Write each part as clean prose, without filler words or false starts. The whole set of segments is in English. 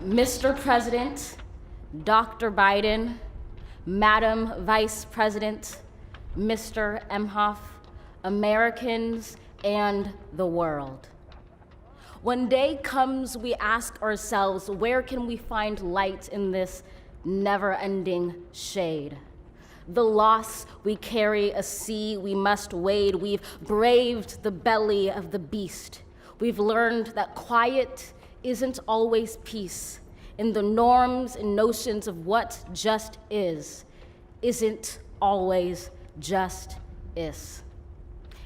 Mr. President, Dr. Biden, Madam Vice President, Mr. Emhoff, Americans, and the world. When day comes, we ask ourselves, where can we find light in this never-ending shade? The loss we carry, a sea we must wade. We've braved the belly of the beast. We've learned that quiet isn't always peace, and the norms and notions of what just isn't always just is.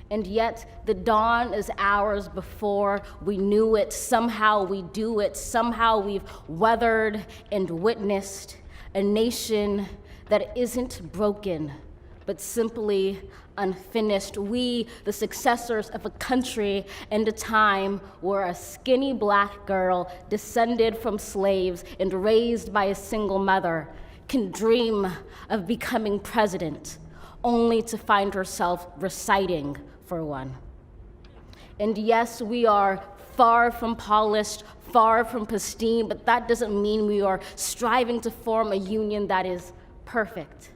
And yet the dawn is ours before we knew it. Somehow we do it. Somehow we've weathered and witnessed a nation that isn't broken, but simply unfinished. We, the successors of a country and a time where a skinny black girl descended from slaves and raised by a single mother can dream of becoming president, only to find herself reciting for one. And yes, we are far from polished, far from pristine, but that doesn't mean we are striving to form a union that is perfect.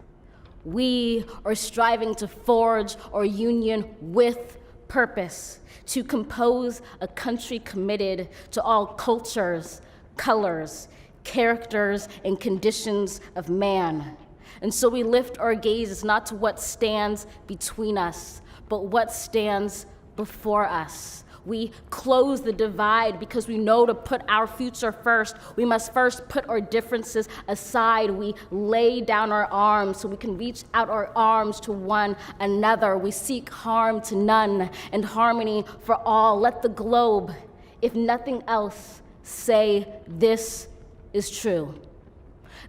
We are striving to forge our union with purpose, to compose a country committed to all cultures, colors, characters, and conditions of man. And so we lift our gazes not to what stands between us, but what stands before us. We close the divide because we know to put our future first, we must first put our differences aside. We lay down our arms so we can reach out our arms to one another. We seek harm to none and harmony for all. Let the globe, if nothing else, say this is true.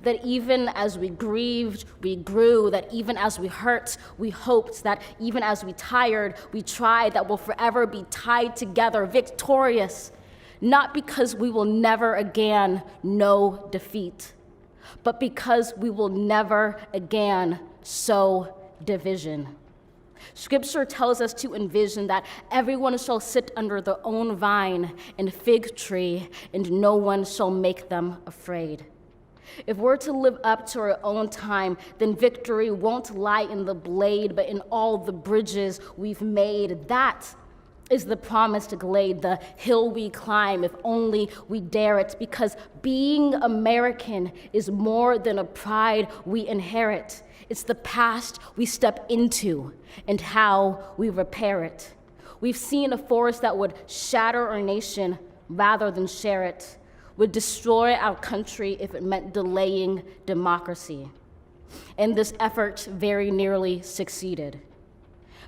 That even as we grieved, we grew, that even as we hurt, we hoped, that even as we tired, we tried, that we'll forever be tied together, victorious, not because we will never again know defeat, but because we will never again sow division. Scripture tells us to envision that everyone shall sit under their own vine and fig tree, and no one shall make them afraid. If we're to live up to our own time, then victory won't lie in the blade, but in all the bridges we've made. That is the promised glade, the hill we climb, if only we dare it, because being American is more than a pride we inherit. It's the past we step into and how we repair it. We've seen a force that would shatter our nation rather than share it, would destroy our country if it meant delaying democracy. And this effort very nearly succeeded.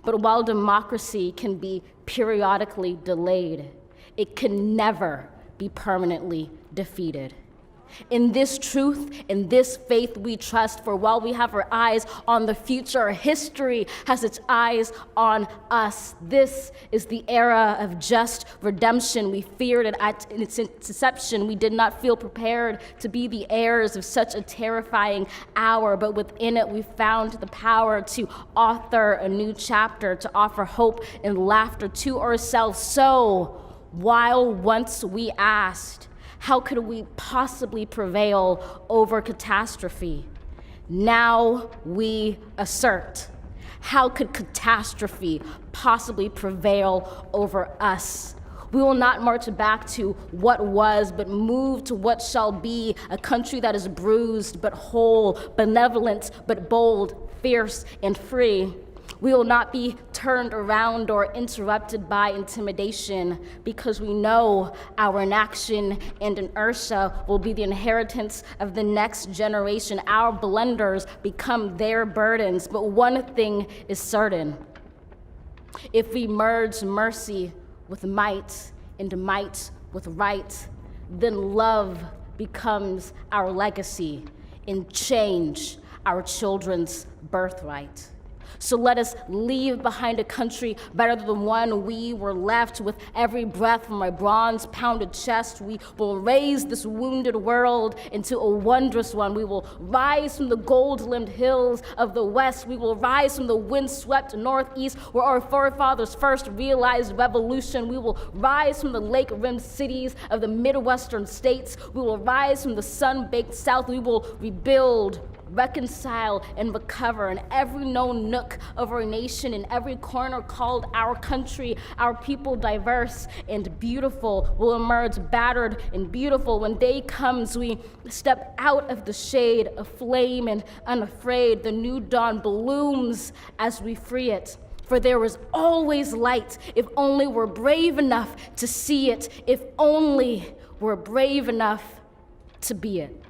But while democracy can be periodically delayed, it can never be permanently defeated. In this truth, in this faith we trust, for while we have our eyes on the future, history has its eyes on us. This is the era of just redemption. We feared it at its inception. We did not feel prepared to be the heirs of such a terrifying hour, but within it we found the power to author a new chapter, to offer hope and laughter to ourselves. So, while once we asked, how could we possibly prevail over catastrophe? Now we assert, how could catastrophe possibly prevail over us? We will not march back to what was, but move to what shall be, a country that is bruised but whole, benevolent but bold, fierce and free. We will not be turned around or interrupted by intimidation, because we know our inaction and inertia will be the inheritance of the next generation. Our blunders become their burdens, but one thing is certain. If we merge mercy with might and might with right, then love becomes our legacy and change our children's birthright. So let us leave behind a country better than the one we were left. With every breath from my bronze-pounded chest, we will raise this wounded world into a wondrous one. We will rise from the gold-limbed hills of the West. We will rise from the wind-swept Northeast, where our forefathers first realized revolution. We will rise from the lake-rimmed cities of the Midwestern states. We will rise from the sun-baked South. We will rebuild, reconcile, and recover in every known nook of our nation, in every corner called our country. Our people, diverse and beautiful, will emerge battered and beautiful. When day comes, we step out of the shade, aflame and unafraid. The new dawn blooms as we free it. For there is always light, if only we're brave enough to see it, if only we're brave enough to be it.